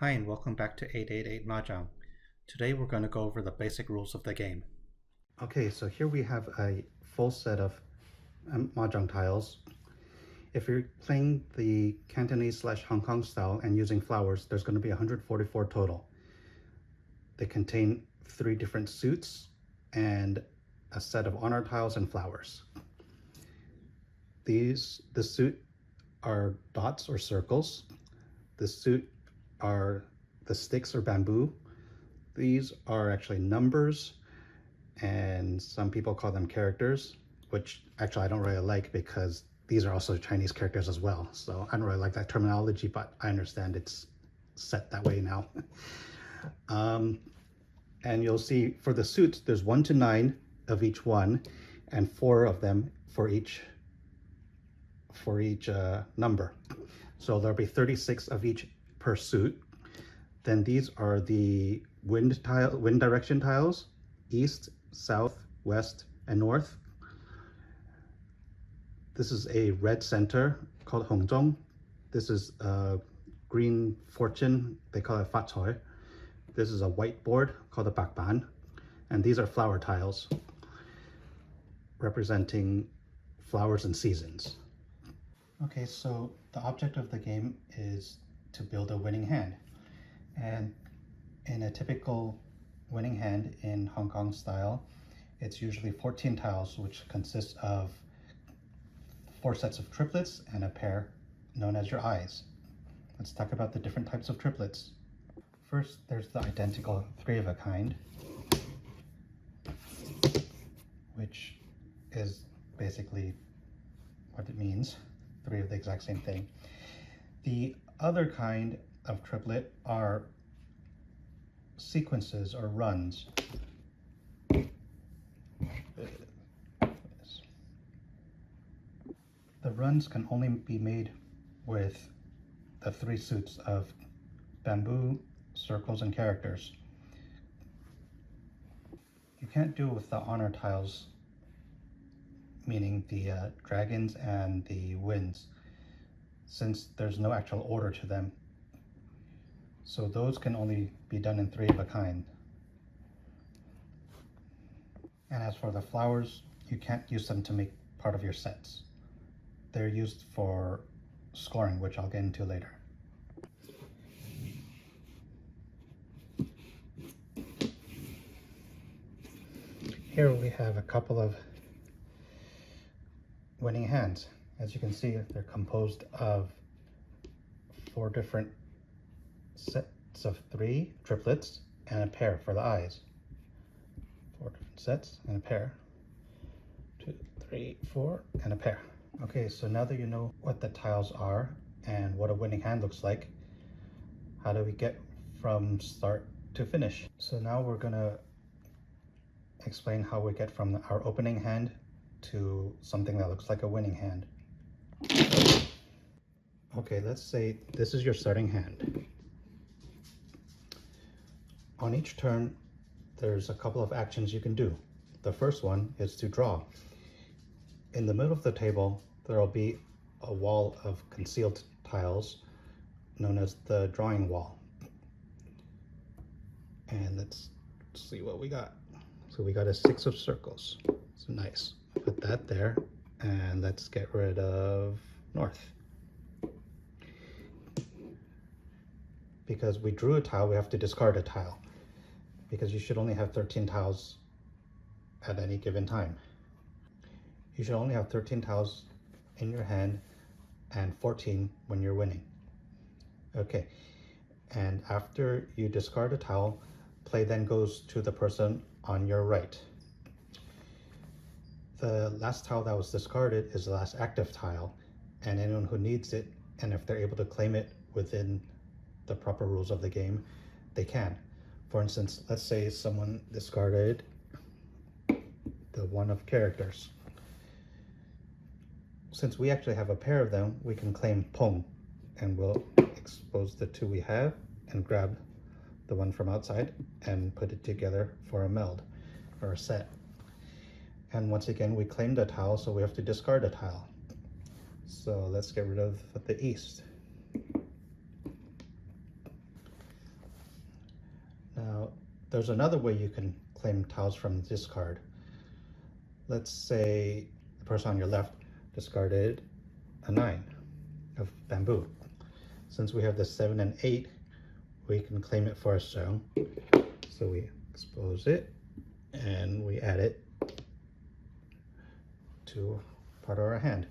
Hi and welcome back to 888 Mahjong. Today we're going to go over the basic rules of the game. Okay, so here we have a full set of Mahjong tiles. If you're playing the Cantonese / Hong Kong style and using flowers, there's going to be 144 total. They contain 3 different suits and a set of honor tiles and flowers. The suit are dots or circles. The suit are the sticks or bamboo. These are actually numbers, and some people call them characters, which actually I don't really like because these are also Chinese characters as well. So I don't really like that terminology, but I understand it's set that way now. And you'll see for the suits, there's 1 to 9 of each one, and 4 of them for each number. So there'll be 36 of each per suit. Then these are the wind direction tiles: east, south, west, and north. This is a red center called Mahjong. This is a green fortune, they call it Fa Choi. This is a white board called a Bakban. And these are flower tiles representing flowers and seasons. Okay, so the object of the game is to build a winning hand. And in a typical winning hand in Hong Kong style, it's usually 14 tiles, which consists of 4 sets of triplets and a pair known as your eyes. Let's talk about the different types of triplets. First, there's the identical 3 of a kind, which is basically what it means, 3 of the exact same thing. The other kind of triplet are sequences or runs. The runs can only be made with the 3 suits of bamboo, circles, and characters. You can't do it with the honor tiles, meaning the dragons and the winds, since there's no actual order to them. So those can only be done in 3 of a kind. And as for the flowers, you can't use them to make part of your sets. They're used for scoring, which I'll get into later. Here we have a couple of winning hands. As you can see, they're composed of 4 different sets of 3 triplets and a pair for the eyes. 4 different sets and a pair. 2, 3, 4, and a pair. Okay, so now that you know what the tiles are and what a winning hand looks like, how do we get from start to finish? So now we're gonna explain how we get from our opening hand to something that looks like a winning hand. Okay, let's say this is your starting hand. On each turn, there's a couple of actions you can do. The first one is to draw. In the middle of the table, there will be a wall of concealed tiles known as the drawing wall. And let's see what we got. So we got a 6 of circles. So nice. Put that there, and let's get rid of north. Because we drew a tile, we have to discard a tile, because you should only have 13 tiles at any given time. You should only have 13 tiles in your hand and 14 when you're winning. Okay, and after you discard a tile, play then goes to the person on your right. The last tile that was discarded is the last active tile, and anyone who needs it, and if they're able to claim it within the proper rules of the game, they can. For instance, let's say someone discarded the 1 of characters. Since we actually have a pair of them, we can claim Pong, and we'll expose the 2 we have and grab the 1 from outside and put it together for a meld or a set. And once again, we claimed a tile, so we have to discard a tile. So let's get rid of the east. There's another way you can claim tiles from the discard. Let's say the person on your left discarded a 9 of bamboo. Since we have the 7 and 8, we can claim it for a stone. So we expose it and we add it to part of our hand.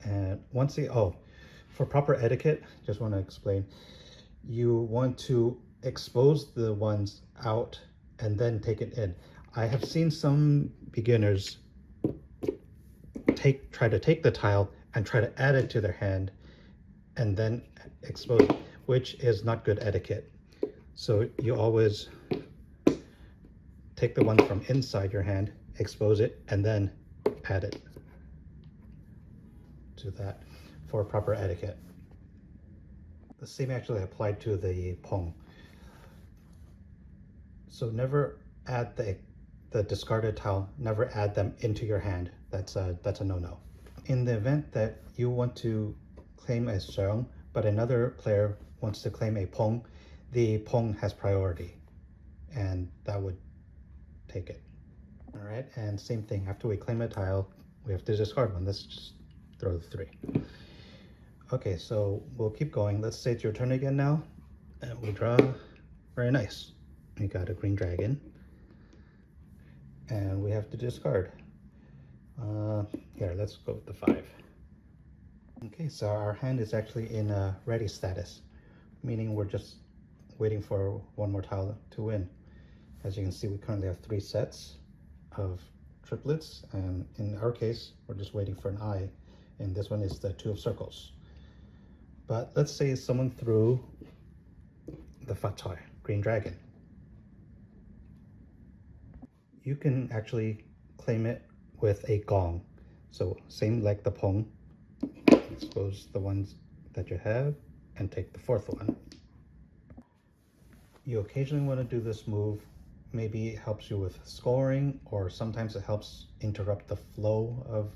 And once for proper etiquette, just want to explain, you want to expose the ones out and then take it in. I have seen some beginners try to take the tile and try to add it to their hand and then expose it, which is not good etiquette. So you always take the one from inside your hand, expose it, and then add it to that for proper etiquette. The same actually applied to the pong. So never add the discarded tile, never add them into your hand. That's a no-no. In the event that you want to claim a seong, but another player wants to claim a pong, the pong has priority, and that would take it. All right, and same thing, after we claim a tile, we have to discard one. Let's just throw the 3. Okay, so we'll keep going. Let's say it's your turn again now, and we draw. Very nice. We got a green dragon, and we have to discard. Here, let's go with the 5. Okay, so our hand is actually in a ready status, meaning we're just waiting for one more tile to win. As you can see, we currently have 3 sets of triplets, and in our case, we're just waiting for an eye, and this one is the 2 of circles. But let's say someone threw the fatoi, green dragon. You can actually claim it with a gong. So same like the pong, expose the ones that you have and take the 4th one. You occasionally want to do this move. Maybe it helps you with scoring, or sometimes it helps interrupt the flow of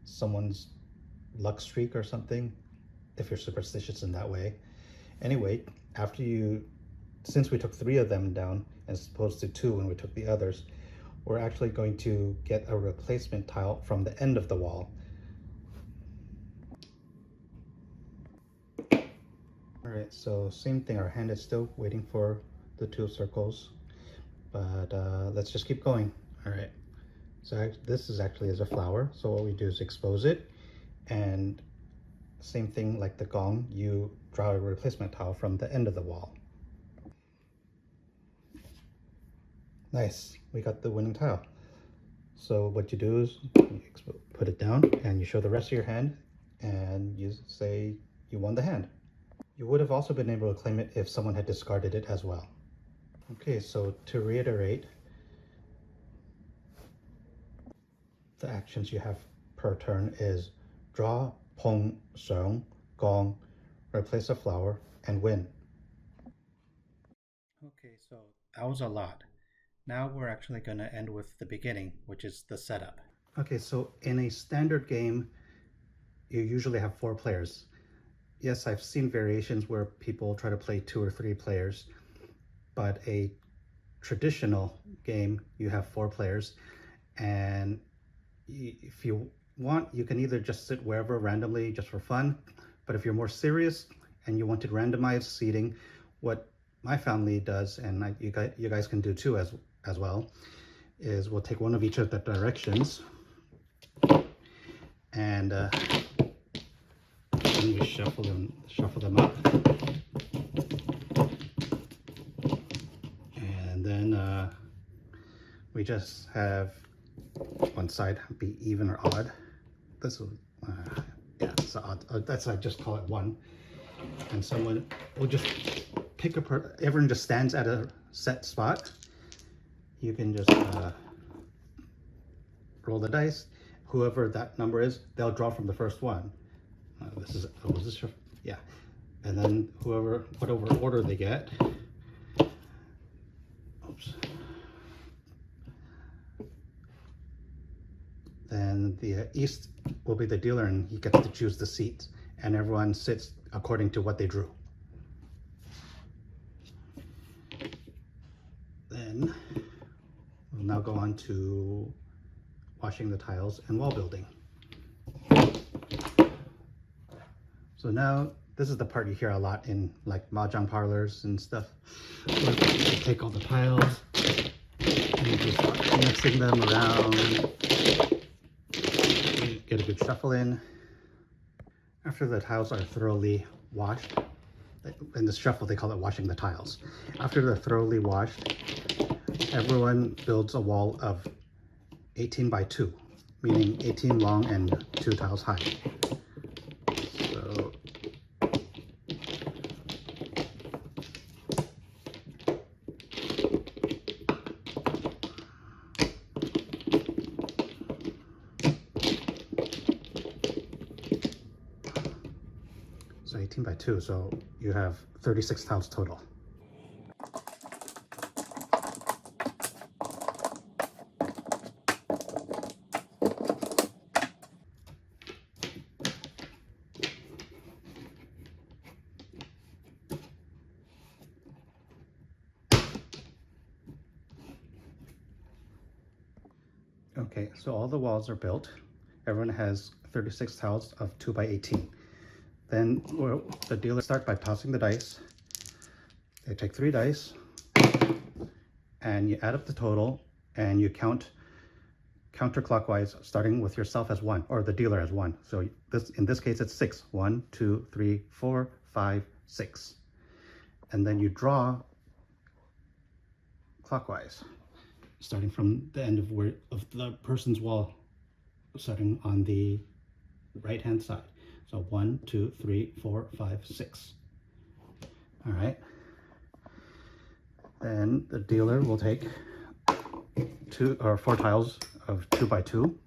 someone's luck streak or something, if you're superstitious in that way. Anyway, since we took 3 of them down as opposed to 2 when we took the others, we're actually going to get a replacement tile from the end of the wall. All right, so same thing, our hand is still waiting for the 2 of circles, but let's just keep going. All right, so this is actually as a flower, so what we do is expose it, and same thing like the gong, you draw a replacement tile from the end of the wall. Nice, we got the winning tile. So what you do is you put it down and you show the rest of your hand and you say you won the hand. You would have also been able to claim it if someone had discarded it as well. Okay, so to reiterate, the actions you have per turn is draw, pong, seong, gong, replace a flower, and win. Okay, so that was a lot. Now we're actually going to end with the beginning, which is the setup. Okay, so in a standard game, you usually have 4 players. Yes, I've seen variations where people try to play 2 or 3 players, but a traditional game, you have 4 players. And if you want, you can either just sit wherever randomly just for fun, but if you're more serious and you wanted randomized seating, what my family does, and you guys can do too as well, is we'll take one of each of the directions and you shuffle them up, and then we just have one side be even or odd. This will yeah, it's odd. I just call it 1, and someone will just pick a everyone just stands at a set spot. You can just roll the dice. Whoever that number is, they'll draw from the first one. Yeah. And then whatever order they get. Oops. Then the east will be the dealer, and he gets to choose the seats, and everyone sits according to what they drew. then we'll now go on to washing the tiles and wall building. So now this is the part you hear a lot in like Mahjong parlors and stuff. You take all the tiles and you just start mixing them around. You get a good shuffle in. After the tiles are thoroughly washed, in this shuffle they call it washing the tiles. After they're thoroughly washed, everyone builds a wall of 18 by 2, meaning 18 long and 2 tiles high. So 18 by 2, so you have 36 tiles total. Okay, so all the walls are built. Everyone has 36 tiles of 2 by 18. Then the dealers start by tossing the dice. They take 3 dice and you add up the total and you count counterclockwise, starting with yourself as 1, or the dealer as 1. So in this case it's 6. 1, 2, 3, 4, 5, 6. And then you draw clockwise, starting from the end of the person's wall, starting on the right hand side. So 1, 2, 3, 4, 5, 6. All right. Then the dealer will take 2 or 4 tiles of 2 by 2.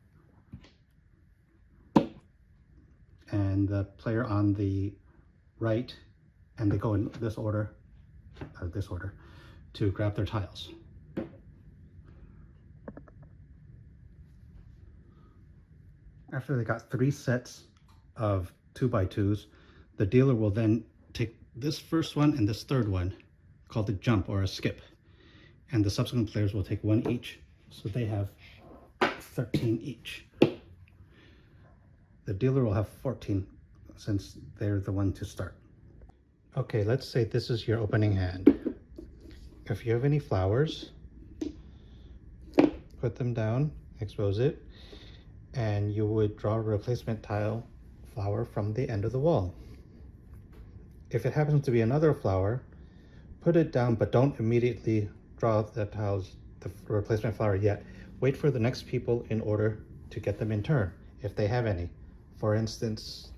And the player on the right, and they go in this order, to grab their tiles. After they got 3 sets of 2 by 2s, the dealer will then take this first one and this third one, called a jump or a skip, and the subsequent players will take 1 each, so they have 13 each. The dealer will have 14 since they're the one to start. Okay, let's say this is your opening hand. If you have any flowers, put them down, expose it, and you would draw a replacement tile flower from the end of the wall. If it happens to be another flower, put it down, but don't immediately draw the replacement flower yet. Wait for the next people in order to get them in turn, if they have any. For instance,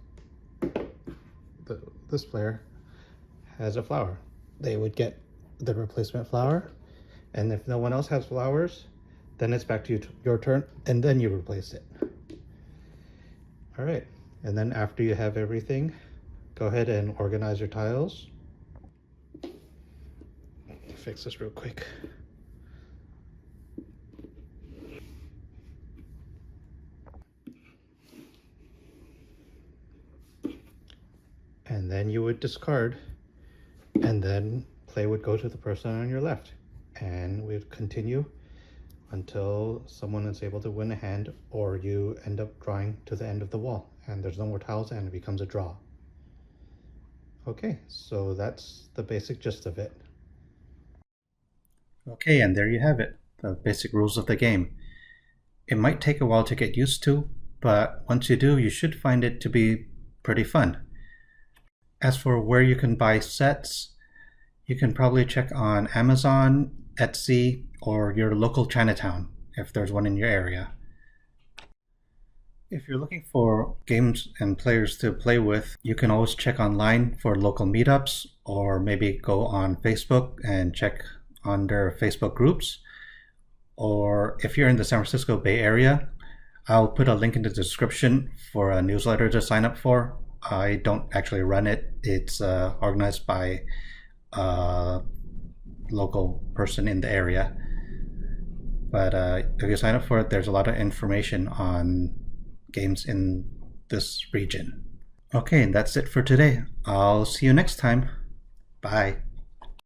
this player has a flower. They would get the replacement flower, and if no one else has flowers, then it's back to your turn, and then you replace it. All right. And then after you have everything, go ahead and organize your tiles. Fix this real quick. And then you would discard, and then play would go to the person on your left. And we'd continue until someone is able to win a hand, or you end up drawing to the end of the wall and there's no more tiles and it becomes a draw. Okay, so that's the basic gist of it. Okay, and there you have it, the basic rules of the game. It might take a while to get used to, but once you do, you should find it to be pretty fun. As for where you can buy sets, you can probably check on Amazon, Etsy, or your local Chinatown, if there's one in your area. If you're looking for games and players to play with, you can always check online for local meetups, or maybe go on Facebook and check on their Facebook groups. Or if you're in the San Francisco Bay Area, I'll put a link in the description for a newsletter to sign up for. I don't actually run it. It's organized by a local person in the area. But if you sign up for it, there's a lot of information on games in this region. Okay, that's it for today. I'll see you next time. Bye.